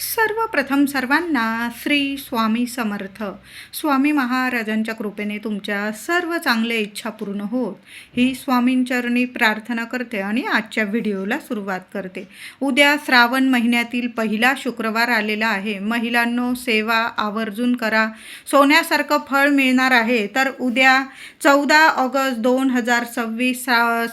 सर्वप्रथम सर्वांना श्री स्वामी समर्थ. स्वामी महाराजांच्या कृपेने तुमच्या सर्व चांगल्या इच्छा पूर्ण होत ही स्वामींचरणी प्रार्थना करते आणि आजच्या व्हिडिओला सुरुवात करते. उद्या श्रावण महिन्यातील पहिला शुक्रवार आलेला आहे. महिलांनो, सेवा आवर्जून करा, सोन्यासारखं फळ मिळणार आहे. तर उद्या 14 ऑगस्ट 2026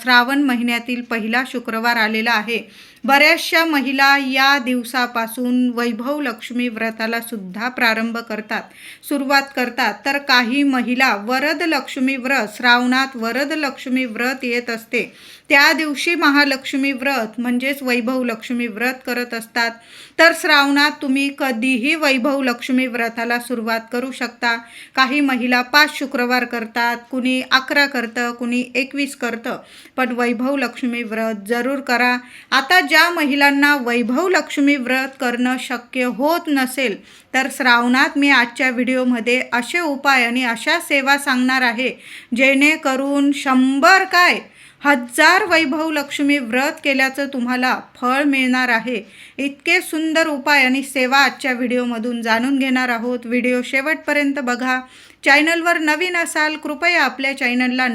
श्रावण महिन्यातील पहिला शुक्रवार आलेला आहे. बऱ्याचशा महिला या दिवसापासून वैभव लक्ष्मी व्रताला सुद्धा प्रारंभ करतात, सुरुवात करतात. तर काही महिला वरद लक्ष्मी व्रत, श्रावणात वरद लक्ष्मी व्रत येत असते, त्या दिवशी महालक्ष्मी व्रत म्हणजेच वैभव लक्ष्मी व्रत करत असतात. तर श्रावणात तुम्ही कधीही वैभव लक्ष्मी व्रताला सुरुवात करू शकता. काही महिला 5 शुक्रवार करतात, कुणी 11 करतं, कुणी 21 करतं, पण वैभव लक्ष्मी व्रत जरूर करा. आता ज्या महिलांना वैभव लक्ष्मी व्रत करणं शक्य होत नसेल, तर श्रावणात मी आजच्या व्हिडिओमध्ये असे उपाय आणि अशा सेवा सांगणार आहे, जेणेकरून 100 काय 1000 वैभव लक्ष्मी व्रत केल्याचं तुम्हाला फळ मिळणार आहे. इतके सुंदर उपाय आणि सेवा आजच्या व्हिडिओमधून जाणून घेणार आहोत. व्हिडिओ शेवटपर्यंत बघा. चॅनलवर नवीन असाल, कृपया आपल्या चॅनलला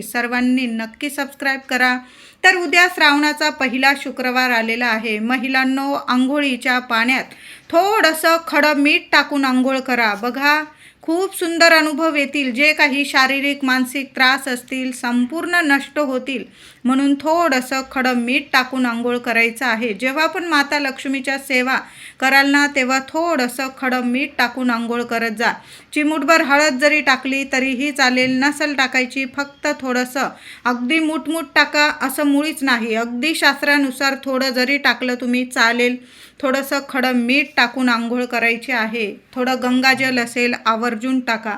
सर्वांनी नक्की सबस्क्राईब करा. तर उद्या श्रावणाचा पहिला शुक्रवार आलेला आहे. महिलांनो, आंघोळीच्या पाण्यात थोडंसं खडं मीठ टाकून आंघोळ करा. बघा, खूप सुंदर अनुभव येतील. जे काही शारीरिक मानसिक त्रास असतील संपूर्ण नष्ट होतील. म्हणून थोडंसं खडं मीठ टाकून आंघोळ करायचं आहे. जेव्हा पण माता लक्ष्मीच्या सेवा कराल ना, तेव्हा थोडंसं खडं मीठ टाकून आंघोळ करत जा. चिमूटभर हळद जरी टाकली तरीही चालेल, नसल टाकायची, फक्त थोडंसं, अगदी मुठमुठ टाका असं मुळीच नाही. अगदी शास्त्रानुसार थोडं जरी टाकलं तुम्ही चालेल. थोडंसं खडं मीठ टाकून आंघोळ करायची आहे. थोडं गंगाजल असेल आवर्जून टाका.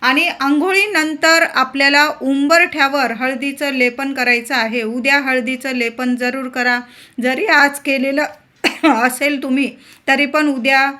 आणि आंघोळीनंतर आपल्याला उंबरठ्यावर हळदीचं लेपन करायचं आहे. उद्या हळदीचं लेपन जरूर करा. जरी आज केलेलं असेल तुम्ही, तरी पण उद्या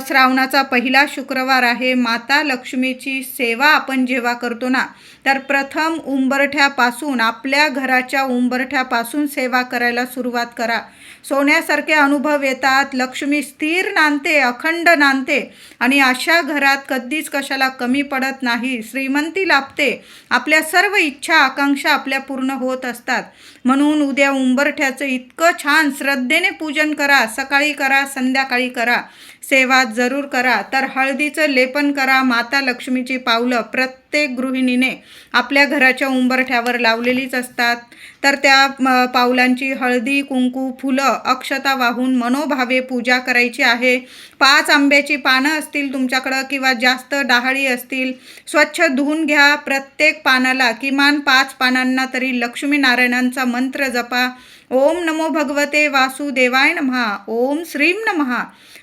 श्रावणाचा पहिला शुक्रवार आहे. माता लक्ष्मीची सेवा आपण जेव्हा करतो ना, तर प्रथम उंबरठ्यापासून, आपल्या घराच्या उंबरठ्यापासून सेवा करायला सुरुवात करा. सोन्यासारखे अनुभव येतात. लक्ष्मी स्थिर नांदते, अखंड नांदते आणि अशा घरात कधीच कशाला कमी पडत नाही. श्रीमंती लाभते. आपल्या सर्व इच्छा आकांक्षा आपल्या पूर्ण होत असतात. म्हणून उद्या उंबरठ्याचं इतकं छान श्रद्धेने पूजन करा. सकाळी करा, संध्याकाळी करा, सेवा जरूर करा. तर हळदीचं लेपन करा. माता लक्ष्मीची पावलं प्रत्येक गृहिणीने आपल्या घराच्या उंबरठ्यावर लावलेलीच असतात. तर त्या पावलांची हळदी, कुंकू, फुलं, अक्षता वाहून मनोभावे पूजा करायची आहे. 5 आंब्याची पानं असतील तुमच्याकडं किंवा जास्त डहाळी असतील, स्वच्छ धुवून घ्या. प्रत्येक पानाला किमान 5 पानांना तरी लक्ष्मीनारायणांचा मंत्र जपा. ओम नमो भगवते वासुदेवाय नमः, ओम श्रीम नमः.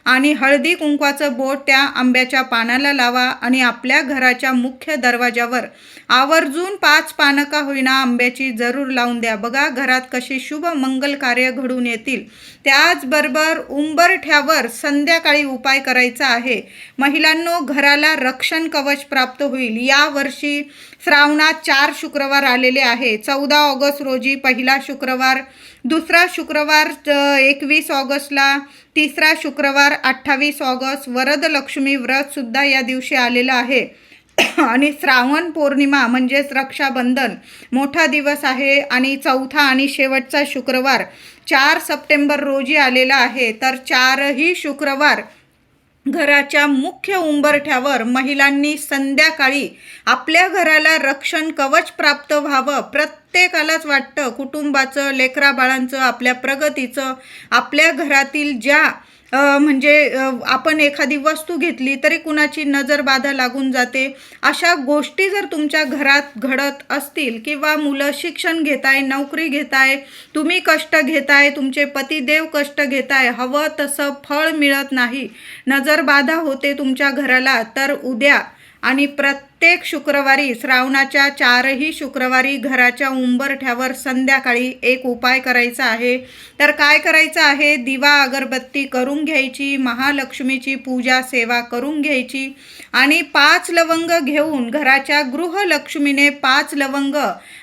आणि हळदी कुंकवाचं बोट त्या आंब्याच्या पानाला लावा आणि आपल्या घराच्या मुख्य दरवाजावर आवर्जून 5 पानं का होईना आंब्याची जरूर लावून द्या. बघा घरात कशी शुभ मंगल कार्य घडून येतील. त्याचबरोबर उंबरठ्यावर संध्याकाळी उपाय करायचा आहे. महिलांनो, घराला रक्षण कवच प्राप्त होईल. यावर्षी श्रावणात 4 शुक्रवार आलेले आहे. 14 ऑगस्ट रोजी पहिला शुक्रवार, दुसरा शुक्रवार 21 ऑगस्टला, तिसरा शुक्रवार 28 ऑगस्ट. वरद लक्ष्मी व्रत सुद्धा या दिवशी आलेलं आहे. आणि श्रावण पौर्णिमा म्हणजेच रक्षाबंधन मोठा दिवस आहे. आणि चौथा आणि शेवटचा शुक्रवार 4 सप्टेंबर रोजी आलेला आहे. तर 4ही शुक्रवार घराच्या मुख्य उंबरठ्यावर महिलांनी संध्याकाळी आपल्या घराला रक्षण कवच प्राप्त व्हावं. प्रत्येकालाच वाटतं कुटुंबाचं, लेकराबाळांचं, आपल्या प्रगतीचं, आपल्या घरातील ज्या आपण एखादी वस्तू घेतली तरी कुणाची नजर बाधा लागून जाते. अशा गोष्टी जर तुमच्या घरात घडत असतील किंवा मुलं शिक्षण घेताय, नोकरी घेताय, तुम्ही कष्ट घेताय, तुमचे पतिदेव कष्ट घेताय, हवं तसं फळ मिळत नाही, नजर बाधा होते तुमच्या घराला, तर उद्या आणि प्रत्येक शुक्रवारी, श्रावणाच्या 4ही शुक्रवारी घराच्या उंबरठ्यावर संध्याकाळी एक उपाय करायचा आहे. तर काय करायचं आहे? दिवा अगरबत्ती करून घ्यायची, महालक्ष्मीची पूजा सेवा करून घ्यायची आणि 5 लवंग घेऊन घराच्या गृहलक्ष्मीने 5 लवंग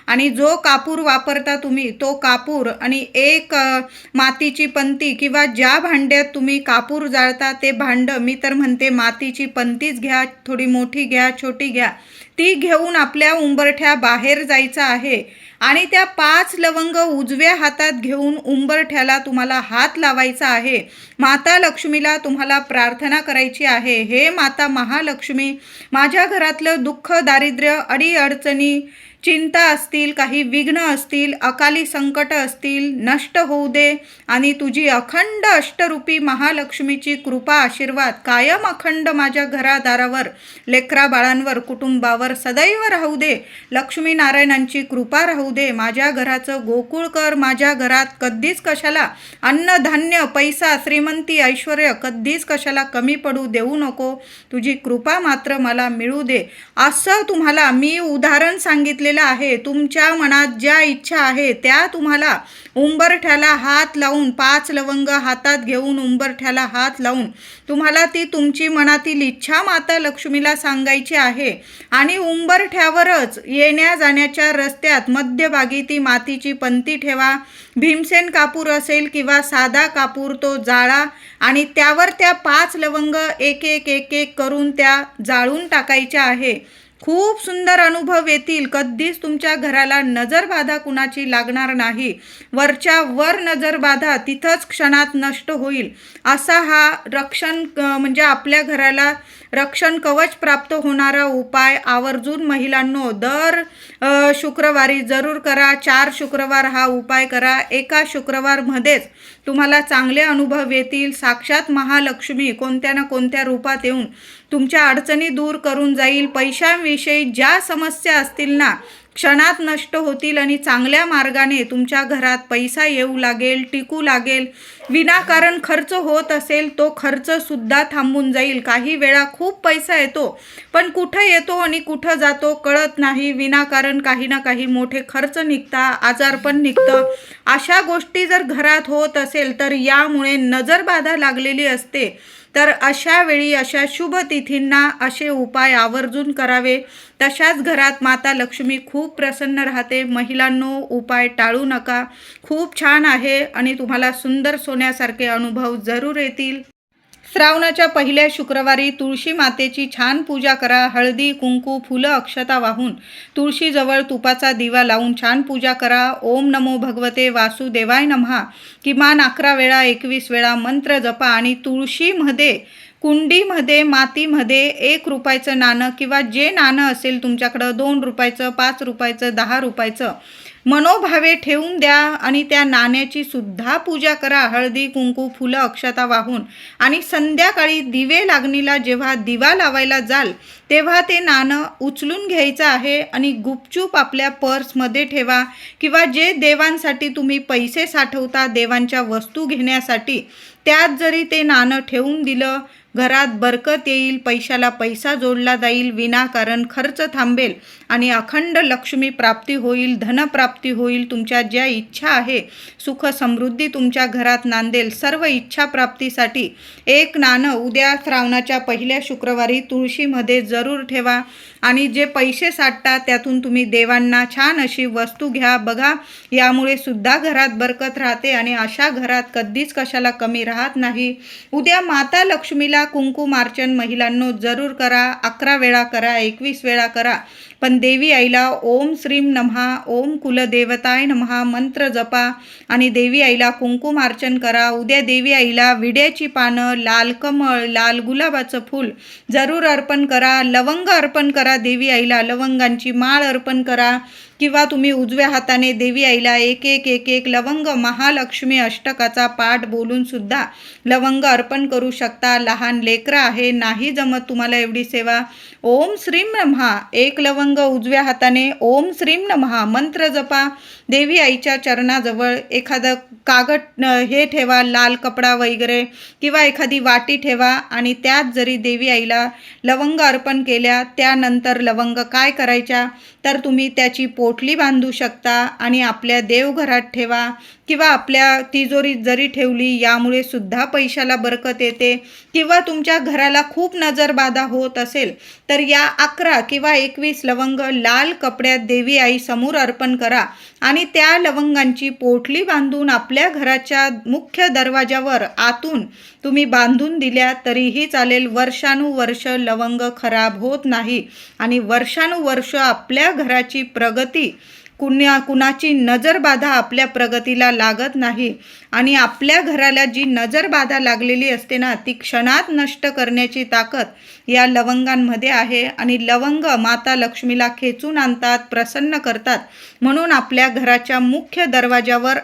आणि जो कापूर वापरता तुम्ही तो कापूर आणि एक मातीची पंती किंवा ज्या भांड्यात तुम्ही कापूर जाळता ते भांडं, मी तर म्हणते मातीची पंतीच घ्या, थोडी मोठी घ्या, छोटी घ्या, ती घेऊन आपल्या उंबरठ्या बाहेर जायचं आहे आणि त्या 5 लवंग उजव्या हातात घेऊन उंबरठ्याला तुम्हाला हात लावायचा आहे. माता लक्ष्मीला तुम्हाला प्रार्थना करायची आहे, हे माता महालक्ष्मी, माझ्या घरातलं दुःख, दारिद्र्य, अडीअडचणी, चिंता असतील, काही विघ्न असतील, अकाली संकट असतील, नष्ट होऊ दे आणि तुझी अखंड अष्टरूपी महालक्ष्मीची कृपा आशीर्वाद कायम अखंड माझ्या घरादारावर, लेकरा बाळांवर, कुटुंबावर सदैव राहू दे. लक्ष्मी नारायणांची कृपा राहू दे. माझ्या घराचं गोकुळ कर. माझ्या घरात कधीच कशाला अन्नधान्य, पैसा, श्रीमंती, ऐश्वर कधीच कशाला कमी पडू देऊ नको. तुझी कृपा मात्र मला मिळू दे. असं तुम्हाला मी उदाहरण सांगितले आहे. तुमच्या मनात ज्या इच्छा आहे त्या तुम्हाला उंबरठ्याला हात लावून 5 लवंग हातात घेऊन उंबरठ्याला हात लावून तुम्हाला ती तुमची मनातील इच्छा माता लक्ष्मीला सांगायची आहे आणि उंबरठ्यावरच येण्या जाण्याच्या रस्त्यात मध्यभागी ती मातीची पंती ठेवा. भीमसेन कापूर असेल किंवा साधा कापूर तो जाळा आणि त्यावर त्या 5 लवंग एक एक एक एक करून त्या जाळून टाकायच्या आहे. खूप सुंदर अनुभव येतील. कधीच तुमच्या घराला नजरबाधा कुणाची लागणार नाही. वरच्या वर नजरबाधा तिथंच क्षणात नष्ट होईल. असा हा रक्षण म्हणजे आपल्या घराला रक्षण कवच प्राप्त होणारा उपाय आवर्जून महिलांनो दर शुक्रवारी जरूर करा. 4 शुक्रवार हा उपाय करा. एका शुक्रवारमध्येच तुम्हाला चांगले अनुभव येतील. साक्षात महालक्ष्मी कोणत्या ना कोणत्या रूपात येऊन तुमच्या अडचणी दूर करून जाईल. पैशांविषयी ज्या समस्या असतील ना क्षणात नष्ट होतील आणि चांगल्या मार्गाने तुमच्या घरात पैसा येऊ लागेल, टिकू लागेल. विनाकारण खर्च होत असेल तो खर्च सुद्धा थांबून जाईल. काही वेळा खूप पैसा येतो पण कुठं येतो आणि कुठं जातो कळत नाही. विनाकारण काही ना काही मोठे खर्च निघता, आजारपण निघतं. अशा गोष्टी जर घरात होत असेल तर यामुळे नजरबाधा लागलेली असते. तर अशा वेळी अशा शुभ तिथींना असे उपाय आवर्जून करावे. तशाच घरात माता लक्ष्मी खूप प्रसन्न राहते. महिलांनो उपाय टाळू नका. खूप छान आहे आणि तुम्हाला सुंदर सोन्यासारखे अनुभव जरूर येतील. श्रावणाच्या पहिल्या शुक्रवारी तुळशी मातेची छान पूजा करा. हळदी, कुंकू, फुलं, अक्षता वाहून तुळशीजवळ तुपाचा दिवा लावून छान पूजा करा. ओम नमो भगवते वासुदेवाय नमः किमान 11 वेळा 21 वेळा मंत्र जपा आणि तुळशीमध्ये कुंडीमध्ये मातीमध्ये 1 रुपयाचं नाणं किंवा जे नाणं असेल तुमच्याकडं 2 रुपयाचं, 5 रुपयाचं, 10 रुपयाचं मनोभावे ठेवून द्या आणि त्या नाण्याची सुद्धा पूजा करा. हळदी, कुंकू, फुलं, अक्षता वाहून आणि संध्याकाळी दिवे लागणीला जेव्हा दिवा लावायला जाल तेव्हा ते नाणं उचलून घ्यायचं आहे आणि गुपचूप आपल्या पर्समध्ये ठेवा किंवा जे देवांसाठी तुम्ही पैसे साठवता देवांच्या वस्तू घेण्यासाठी त्यात जरी ते नाणं ठेवून दिलं घरात बरकत येईल. पैशाला पैसा जोडला जाईल. विनाकारण खर्च थांबेल आणि अखंड लक्ष्मी प्राप्ती होईल, धनप्राप्ती होईल. तुमच्या ज्या इच्छा आहे सुख समृद्धी तुमच्या घरात नांदेल. सर्व इच्छा प्राप्तीसाठी 1 नाणं उद्या श्रावणाच्या पहिल्या शुक्रवारी तुळशीमध्ये जरूर ठेवा आणि जे पैसे साठतात त्यातून तुम्ही देवांना छान अशी वस्तू घ्या. बघा यामुळे सुद्धा घरात बरकत राहते आणि अशा घरात कधीच कशाला कमी राहत नाही. उद्या माता लक्ष्मीला कुंकुमार्चन महिलांनो जरूर करा. 11 वेळा करा, 21 वेळा करा. पण देवी आईला ओम श्रीम नमः, ओम कुलदेवताय नमः मंत्र जपा आणि देवी आईला कुंकुमार्चन करा. उद्या देवी आईला विड्याची पानं, लाल कमळ, लाल गुलाबाचं फूल जरूर अर्पण करा. लवंग अर्पण करा देवी आईला. लवंगांची माळ अर्पण करा किंवा तुम्ही उजव्या हाताने देवी आईला एक एक लवंग महालक्ष्मी अष्टकाचा पाठ बोलून सुद्धा लवंग अर्पण करू शकता. लहान लेकरं आहे नाही जमत तुम्हाला एवढी सेवा, ओम श्रीम ब्रह्मा 1 लवंग लवंग उजव्या हाताने ओम श्रीम नमः मंत्र जपा. देवी आईच्या चरणाजवळ एखादं कागद हे ठेवा, लाल कपडा वगैरे किंवा एखादी वाटी ठेवा आणि त्यात जरी देवी आईला लवंग अर्पण केल्या, त्यानंतर लवंग काय करायच्या तर तुम्ही त्याची पोटली बांधू शकता आणि आपल्या देवघरात ठेवा किंवा आपल्या तिजोरीत जरी ठेवली, यामुळे सुद्धा पैशाला बरकत येते. किंवा तुमच्या घराला खूप नजरबाधा होत असेल तर या 11 किंवा 21 लवंग लाल कपड्यात देवी आई समोर अर्पण करा आणि त्या लवंगांची पोटली बांधून आपल्या घराच्या मुख्य दरवाजावर आतून तुम्ही बांधून दिल्या तरीही चालेल. वर्षानुवर्ष लवंग खराब होत नाही आणि वर्षानुवर्ष आपल्या घराची प्रगती, कुणाची नजरबाधा आपल्या प्रगतीला लागत नाही आणि आपल्या घराला जी नजरबाधा लागलेली असते ना, ती क्षणात नष्ट करण्याची ताकद या लवंगांमध्ये आहे. आणि लवंग माता लक्ष्मीला खेचून आणतात, प्रसन्न करतात. म्हणून आपल्या घराच्या मुख्य दरवाजावर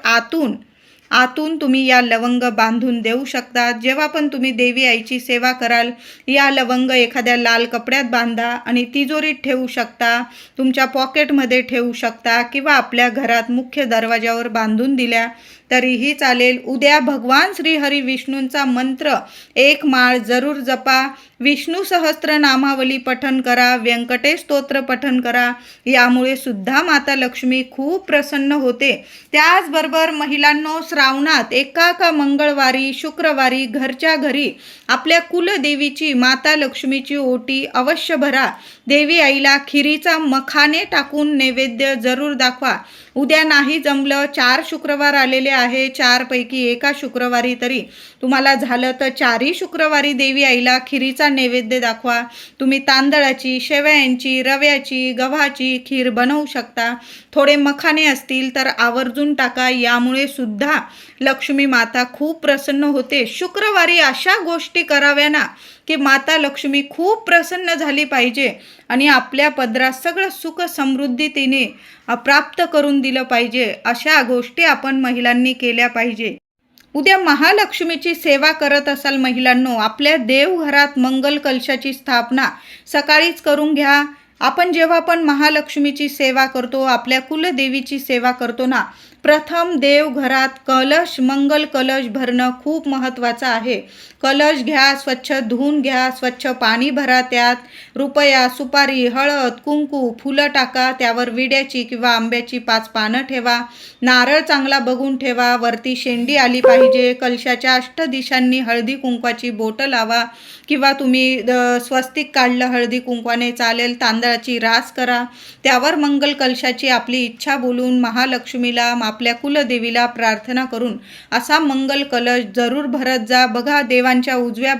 आतून तुम्ही या लवंग बांधून देऊ शकता. जेव्हा पण तुम्ही देवी आईची सेवा कराल, या लवंग एखाद्या लाल कपड्यात बांधा आणि तिजोरीत ठेवू शकता, तुमच्या पॉकेटमध्ये ठेवू शकता किंवा आपल्या घरात मुख्य दरवाजावर बांधून दिल्या तरीही चालेल. उद्या भगवान श्री हरी विष्णूंचा मंत्र 1 माळ जरूर जपा. विष्णू सहस्त्र नामावली पठण करा, व्यंकटेश स्तोत्र पठण करा. यामुळे सुद्धा माता लक्ष्मी खूप प्रसन्न होते. त्याचबरोबर महिलांनो, श्रावणात एका मंगळवारी, शुक्रवारी घरच्या घरी आपल्या कुलदेवीची माता लक्ष्मीची ओटी अवश्य भरा. देवी आईला खिरीचा मखाने टाकून नैवेद्य जरूर दाखवा. उद्या नाही जमलं, 4 शुक्रवार आलेले आहे, 4 पैकी एका शुक्रवारी तरी तुम्हाला झालं तर 4ही शुक्रवारी देवी आईला खिरीचा नैवेद्य दाखवा. तुम्ही तांदळाची, शेवयांची, रव्याची, गव्हाची खीर बनवू शकता. थोडे मखाने असतील तर आवर्जून टाका. यामुळे सुद्धा लक्ष्मी माता खूप प्रसन्न होते. शुक्रवारी अशा गोष्टी कराव्या ना की माता लक्ष्मी खूप प्रसन्न झाली पाहिजे आणि आपल्या पदरात सगळं सुख समृद्धी तिने प्राप्त करून दिलं पाहिजे. अशा गोष्टी आपण महिलांनी केल्या पाहिजे. उद्या महालक्ष्मीची सेवा करत असाल महिलांनो, आपल्या देवघरात मंगल कलशाची स्थापना सकाळीच करून घ्या. आपण जेव्हा पण महालक्ष्मीची सेवा करतो, आपल्या कुलदेवीची सेवा करतो ना, प्रथम देवघरात मंगल कलश भरणं खूप महत्त्वाचं आहे. कलश घ्या, स्वच्छ धुवून घ्या, स्वच्छ पाणी भरा, त्यात रुपया, सुपारी, हळद, कुंकू, फुलं टाका, त्यावर विड्याची किंवा आंब्याची 5 पानं ठेवा. नारळ चांगला बघून ठेवा, वरती शेंडी आली पाहिजे. कलशाच्या 8 दिशांनी हळदी कुंकवाची बोटं लावा किंवा तुम्ही स्वस्तिक काढलं हळदी कुंकवाने चालेल. तांदळाची रास करा, त्यावर मंगल कलशाची आपली इच्छा बोलून महालक्ष्मीला, आपल्या कुलदेवीला प्रार्थना करून असा मंगल कलश जरूर भरत जा. बघा, देवांच्या उजव्या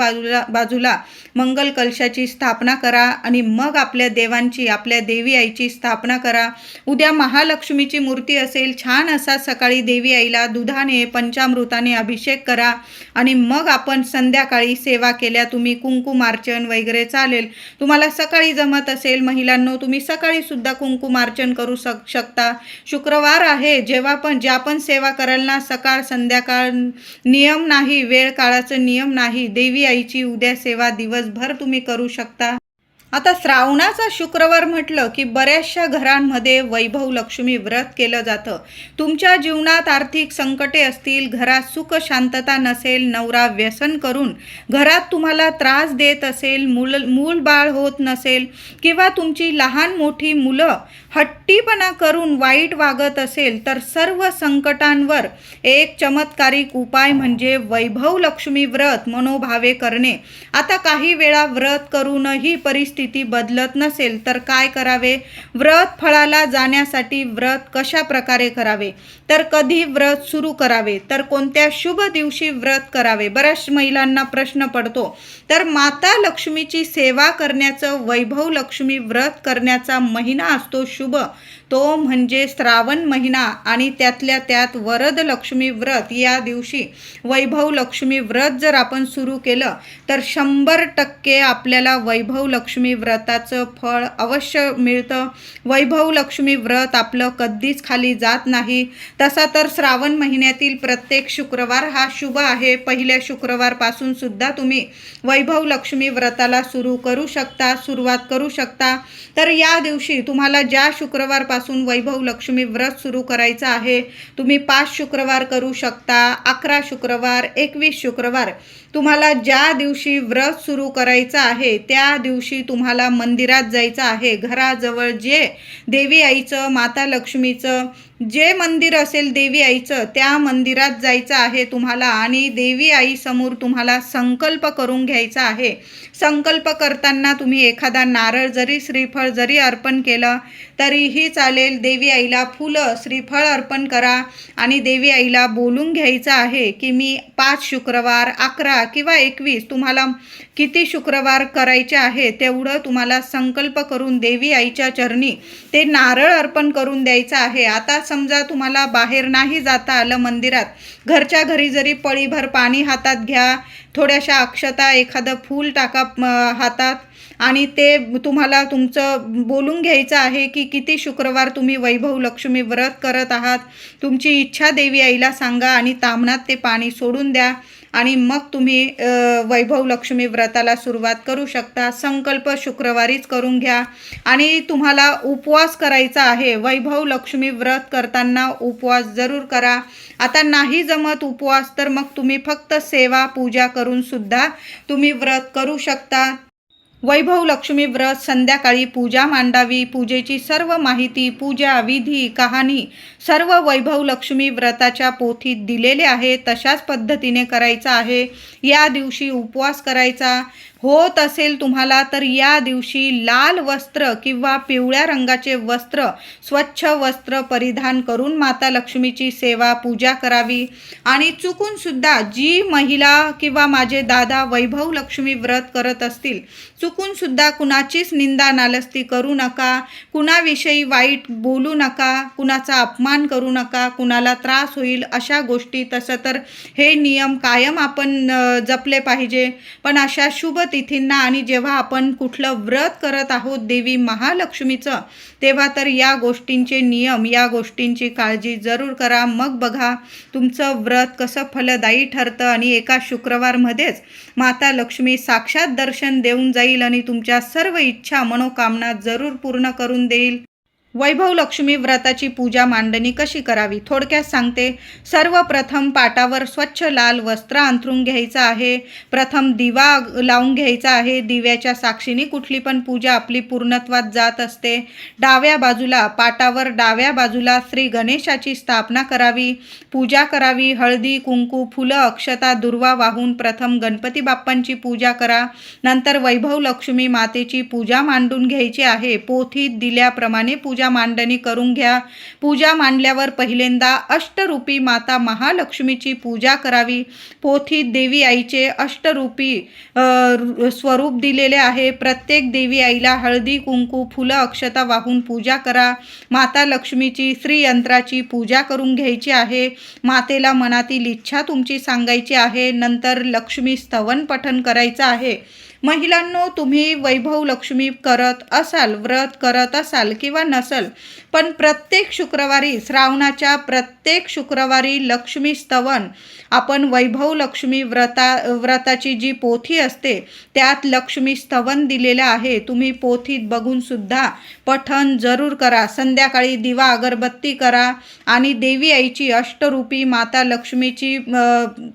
बाजूला मंगल कलशाची स्थापना करा आणि मग आपल्या देवांची, आपल्या देवी आईची स्थापना करा. उद्या महालक्ष्मीची मूर्ती असेल, छान असा सकाळी देवी आईला दुधाने, पंचामृताने अभिषेक करा आणि मग आपण संध्याकाळी सेवा केल्या, तुम्ही कुंकुमार्चन वगैरे चालेल. तुम्हाला सकाळी जमत असेल महिलांनो, तुम्ही सकाळी सुद्धा कुंकुमार्चन करू शकता. शुक्रवार आहे, ज्या पण सेवा कराल ना, सकाळ संध्याकाळ नियम नाही, वेळ काळाचं नियम नाही. देवी आईची उद्या सेवा दिवसभर तुम्ही करू शकता. आता श्रावणाचा शुक्रवार म्हटलं की बऱ्याचशा घरांमध्ये वैभव लक्ष्मी व्रत केलं जातं. तुमच्या जीवनात आर्थिक संकटे असतील, घरात सुख शांतता नसेल, नवरा व्यसन करून घरात तुम्हाला त्रास देत असेल, मूल बाळ होत नसेल किंवा तुमची लहान मोठी मुलं हट्टीपणा करून वाईट वागत असेल, तर सर्व संकटांवर एक चमत्कारिक उपाय म्हणजे वैभव लक्ष्मी व्रत मनोभावे करणे. आता काही वेळा व्रत करूनही परिस्थिती बदलत नसेल तर काय करावे? व्रत फळाला जाण्यासाठी व्रत कशा प्रकारे करावे, तर कधी व्रत सुरू करावे, तर कोणत्या शुभ दिवशी व्रत करावे? बऱ्याच महिलांना प्रश्न पडतो. तर माता लक्ष्मीची सेवा करण्याचं, वैभव लक्ष्मी व्रत करण्याचा महिना असतो शुभ, तो म्हणजे श्रावण महिना आणि त्यातल्या त्यात वरद लक्ष्मी व्रत. या दिवशी वैभव लक्ष्मी व्रत जर आपण सुरू केलं तर 100% आपल्याला वैभव लक्ष्मी व्रताचं फळ अवश्य मिळतं. वैभव लक्ष्मी व्रत आपलं कधीच खाली जात नाही. तसा तर श्रावण महिन्यातील प्रत्येक शुक्रवार हा शुभ आहे. पहिल्या शुक्रवारपासून सुद्धा तुम्ही वैभव लक्ष्मी व्रताला सुरुवात करू शकता. तर या दिवशी तुम्हाला ज्या शुक्रवारपासून वैभव लक्ष्मी व्रत सुरू करायचं आहे, तुम्ही 5 शुक्रवार करू शकता, 11 शुक्रवार, 21 शुक्रवार. तुम्हाला ज्या दिवशी व्रत सुरू करायचं आहे त्या दिवशी तुम्हाला मंदिरात जायचं आहे. घराजवळ जे देवी आईचं, माता लक्ष्मीचं जे मंदिर असेल देवी आईचं, त्या मंदिरात जायचं आहे तुम्हाला आणि देवी आईसमोर तुम्हाला संकल्प करून घ्यायचा आहे. संकल्प करताना तुम्ही एखादा नारळ जरी, श्रीफळ जरी अर्पण केलं तरीही चालेल. देवी आईला फुलं, श्रीफळ अर्पण करा आणि देवी आईला बोलून घ्यायचं आहे की मी 5 शुक्रवार, 11 किंवा 21 तुम्हाला किती शुक्रवार करायचे आहे तेवढं तुम्हाला संकल्प करून देवी आईच्या चरणी ते नारळ अर्पण करून द्यायचं आहे. आता समजा तुम्हाला बाहेर नाही जाता आलं मंदिरात, घरच्या घरी जरी पळीभर पाणी हातात घ्या, थोड्याशा अक्षता, एखादं फूल टाका हातात आणि ते तुम्हाला तुमचं बोलून घ्यायचं आहे की किती शुक्रवार तुम्ही वैभव लक्ष्मी व्रत करत आहात. तुमची इच्छा देवी आईला सांगा आणि ताम्हणात ते पाणी सोडून द्या आणि मग तुम्ही वैभव लक्ष्मी व्रताला सुरुवात करू शकता. संकल्प शुक्रवारीच करून घ्या आणि तुम्हाला उपवास करायचा आहे. वैभव लक्ष्मी व्रत करताना उपवास जरूर करा. आता नाही जमत उपवास तर मग तुम्ही फक्त सेवा पूजा करून सुद्धा तुम्ही व्रत करू शकता. वैभव लक्ष्मी व्रत संध्याकाळी पूजा मांडावी. पूजेची सर्व माहिती, पूजा विधी, कहाणी सर्व वैभव लक्ष्मी व्रताच्या पोथीत दिलेले आहे. तशाच पद्धतीने करायचं आहे. या दिवशी उपवास करायचा होत असेल तुम्हाला तर या दिवशी लाल वस्त्र किंवा पिवळ्या रंगाचे वस्त्र, स्वच्छ वस्त्र परिधान करून माता लक्ष्मीची सेवा पूजा करावी. आणि चुकून सुद्धा जी महिला किंवा माझे दादा वैभव लक्ष्मी व्रत करत असतील, चुकून सुद्धा कुणाचीच निंदा नालस्ती करू नका, कुणाविषयी वाईट बोलू नका, कुणाचा अपमान करू नका, कुणाला त्रास होईल अशा गोष्टी. तसं तर हे नियम कायम आपण जपले पाहिजे. पण अशा शुभ तिथींना आणि जेव्हा आपण कुठलं व्रत करत आहोत देवी महालक्ष्मीचं, तेव्हा तर या गोष्टींचे नियम, या गोष्टींची काळजी जरूर करा. मग बघा तुमचं व्रत कसं फलदायी ठरतं आणि एका शुक्रवारमध्येच माता लक्ष्मी साक्षात दर्शन देऊन जाईल आणि तुमच्या सर्व इच्छा, मनोकामना जरूर पूर्ण करून देईल. वैभव लक्ष्मी व्रताची पूजा मांडणी कशी करावी थोडक्यात सांगते. सर्वप्रथम पाटावर स्वच्छ लाल वस्त्र अंथरून घ्यायचं आहे. प्रथम दिवा लावून घ्यायचा आहे. दिव्याच्या साक्षीने कुठली पण पूजा आपली पूर्णत्वात जात असते. डाव्या बाजूला, पाटावर डाव्या बाजूला श्री गणेशाची स्थापना करावी, पूजा करावी. हळदी, कुंकू, फुलं, अक्षता, दुर्वा वाहून प्रथम गणपती बाप्पांची पूजा करा. नंतर वैभव लक्ष्मी मातेची पूजा मांडून घ्यायची आहे. पोथीत दिल्याप्रमाणे पूजा मांडणी करून घ्या. पूजा मांडल्यावर पहिल्यांदा अष्टरूपी माता महालक्ष्मीची पूजा करावी. पोथीत देवी आईचे अष्टरूपी स्वरूप दिलेले आहे. प्रत्येक देवी आईला हळदी, कुंकू, फुलं, अक्षता वाहून पूजा करा. माता लक्ष्मीची श्रीयंत्राची पूजा करून घ्यायची आहे. मातेला मनातील इच्छा तुमची सांगायची आहे. नंतर लक्ष्मी स्तवन पठण करायचं आहे. महिलांनो, तुम्ही वैभव लक्ष्मी करत असाल, व्रत करत असाल किंवा नसल, पण प्रत्येक शुक्रवारी, श्रावणाच्या प्रत्येक शुक्रवारी लक्ष्मी स्तवन आपण वैभव लक्ष्मी व्रताची जी पोथी असते त्यात लक्ष्मी स्तवन दिलेलं आहे. तुम्ही पोथीत बघून सुद्धा पठण जरूर करा. संध्याकाळी दिवा अगरबत्ती करा आणि देवी आईची अष्टरूपी माता लक्ष्मीची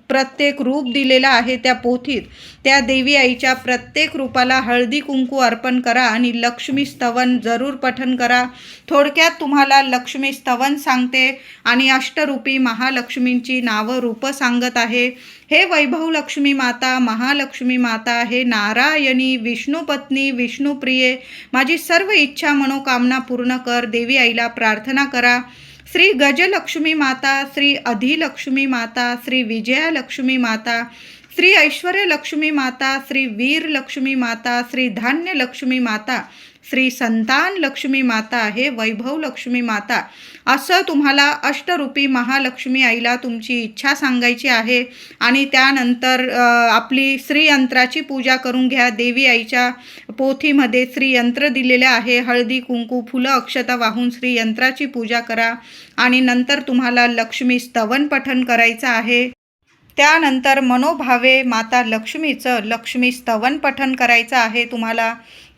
प्रत्येक रूप दिलेलं आहे त्या पोथीत. त्या देवी आईच्या प्रत्येक रूपाला हळदी कुंकू अर्पण करा आणि लक्ष्मी स्तवन जरूर पठण करा. थोडक्यात तुम्हाला लक्ष्मी स्तवन सांगते आणि अष्टरूपी महालक्ष्मींची नावं रूपं सांगत आहे. हे वैभव लक्ष्मी माता, महालक्ष्मी माता, हे नारायणी, विष्णुपत्नी, विष्णुप्रिये, माझी सर्व इच्छा मनोकामना पूर्ण कर. देवी आईला प्रार्थना करा. श्री गजलक्ष्मी माता, श्री अधिलक्ष्मी माता, श्री विजयालक्ष्मी माता, श्री ऐश्वर्य लक्ष्मी माता, श्री वीर लक्ष्मी माता, श्री धान्य लक्ष्मी माता, श्री संतान लक्ष्मी माता आहे, वैभव लक्ष्मी माता, असं तुम्हाला अष्टरूपी महालक्ष्मी आईला तुमची इच्छा सांगायची आहे. आणि त्यानंतर आपली श्रीयंत्राची पूजा करून घ्या. देवी आईच्या पोथीमध्ये श्रीयंत्र दिलेले आहे. हळदी कुंकू फुलं अक्षता वाहून श्रीयंत्राची पूजा करा आणि नंतर तुम्हाला लक्ष्मी स्तवन पठण करायचं आहे. त्यानंतर मनोभावे माता लक्ष्मीचं लक्ष्मी स्तवन पठण करायचं आहे.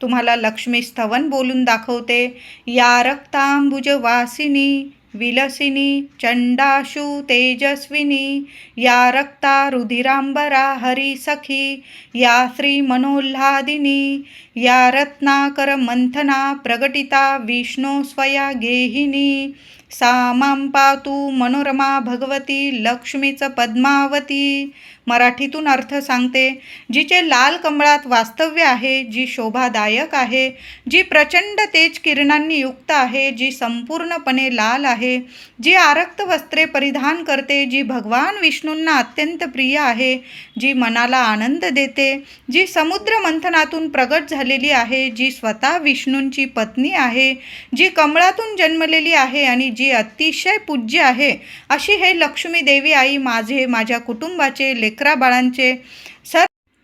तुम्हाला लक्ष्मी स्तवन बोलून दाखवते. या रक्तांबुज वासिनी विलसिनी चंडाशु तेजस्विनी, या रक्ता रुधिरांबरा हरी सखी, या श्री मनोल्हादिनी, या रत्नाकर मंथना प्रगटिता विष्णू स्वया गेहिनी, सा मां पातु मनोरमा भगवती लक्ष्मीच पद्मावती. मराठीतून अर्थ सांगते. जिचे लाल कमळात वास्तव्य आहे, जी शोभादायक आहे, जी प्रचंड तेज किरणांनी युक्त आहे, जी संपूर्णपणे लाल आहे, जी आरक्त वस्त्रे परिधान करते, जी भगवान विष्णूंना अत्यंत प्रिय आहे, जी मनाला आनंद देते, जी समुद्र मंथनातून प्रगट झालेली आहे, जी स्वतः विष्णूंची पत्नी आहे, जी कमळातून जन्मलेली आहे आणि जी अतिशय पूज्य आहे, अशी हे लक्ष्मी देवी आई माझ्या कुटुंबाचे लेकरा बाळांचे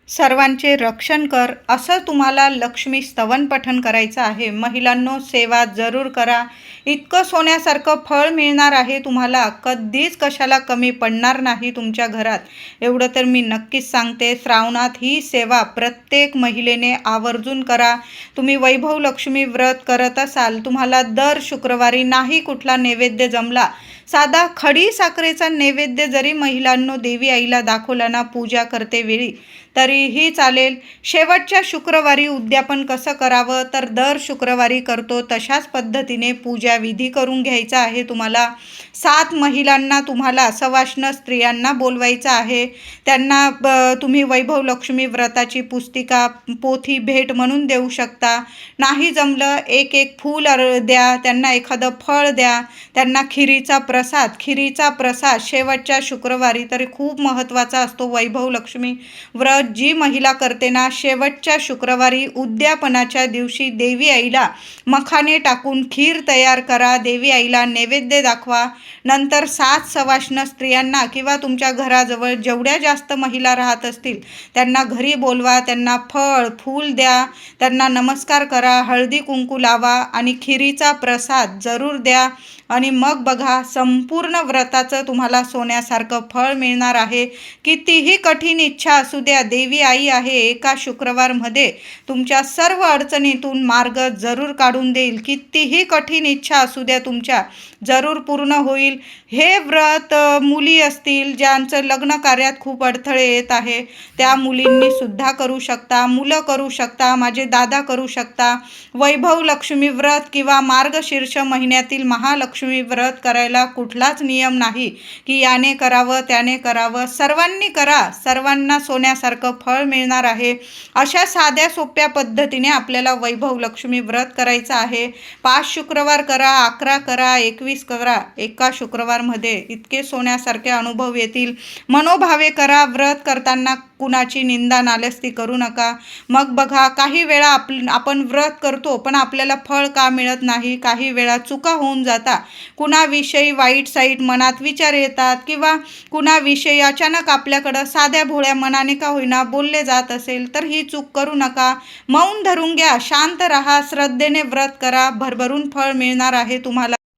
सर्वांचे रक्षण कर, असं तुम्हाला लक्ष्मी स्तवन पठण करायचं आहे. महिलांनो, सेवा जरूर करा. इतकं सोन्यासारखं फळ मिळणार आहे तुम्हाला. कधीच कशाला कमी पडणार नाही तुमच्या घरात, एवढं तर मी नक्कीच सांगते. श्रावणात ही सेवा प्रत्येक महिलेने आवर्जून करा. तुम्ही वैभव लक्ष्मी व्रत करत असाल, तुम्हाला दर शुक्रवारी नाही कुठला नैवेद्य जमला, साधा खडी साखरेचा नैवेद्य जरी महिलांनो देवी आईला दाखवला ना पूजा करते वेळी, तरीही चालेल. शेवटच्या शुक्रवारी उद्यापन कसं करावं, तर दर शुक्रवारी करतो तशाच पद्धतीने पूजा विधी करून घ्यायचा आहे. तुम्हाला 7 महिलांना तुम्हाला सवाष्ण स्त्रियांना बोलवायचं आहे. त्यांना तुम्ही वैभव लक्ष्मी व्रताची पुस्तिका पोथी भेट म्हणून देऊ शकता. नाही जमलं, एक फूल द्या, त्यांना एखादं फळ द्या, त्यांना खिरीचा प्रसाद शेवटच्या शुक्रवारी तरी खूप महत्त्वाचा असतो. वैभव लक्ष्मी व्रत जी महिला करते ना, शेवटच्या शुक्रवारी उद्यापनाच्या दिवशी देवी आईला मखाने टाकून खीर तयार करा, देवी आईला नैवेद्य दाखवा. नंतर 7 सवाष्ण स्त्रियांना किंवा तुमच्या घराजवळ जेवढ्या जास्त महिला राहत असतील त्यांना घरी बोलवा, त्यांना फळ फूल द्या, त्यांना नमस्कार करा, हळदी कुंकू लावा आणि खिरीचा प्रसाद जरूर द्या. आणि मग बघा, संपूर्ण व्रताचं तुम्हाला सोन्यासारखं फळ मिळणार आहे. कितीही कठीण इच्छा असू द्या, देवी आई आहे एका शुक्रवारमध्ये तुमच्या सर्व अडचणीतून मार्ग जरूर काढून देईल. कितीही कठीण इच्छा असू द्या तुमच्या, जरूर पूर्ण होईल. हे व्रत मुली असतील ज्यांचं लग्न कार्यात खूप अडथळे येत आहे, त्या मुलींनी सुद्धा करू शकता, मुलं करू शकता, माझे दादा करू शकता. वैभव लक्ष्मी व्रत किंवा मार्गशीर्ष महिन्यातील महालक्ष्मी व्रत करायला कुठलाच नियम नाही की याने करावं त्याने करावं. सर्वांनी करा, सर्वांना सोन्यासारखं फळ मिळणार आहे. अशा साध्या सोप्या पद्धतीने आपल्याला वैभव लक्ष्मी व्रत करायचं आहे. 5 शुक्रवार करा, 11 करा, 21 करा. एका शुक्रवारमध्ये इतके सोन्यासारखे अनुभव येतील. मनोभावे करा. व्रत करताना कुणाची निंदा नालस्ती करू नका. मग बघा, काही वेळा आपण व्रत करतो पण आपल्याला फळ का मिळत नाही, काही वेळा चुका होऊन जातात. कुणाविषयी वाईट साईट मनात विचार येतात किंवा कुणाविषयी अचानक आपल्याकडं साध्या भोळ्या मनाने का होईना बोलले जात असेल तर ही चूक करू नका. मौन धरून घ्या, शांत राहा, श्रद्धेने व्रत करा, भरभरून फळ मिळणार आहे तुम्हाला.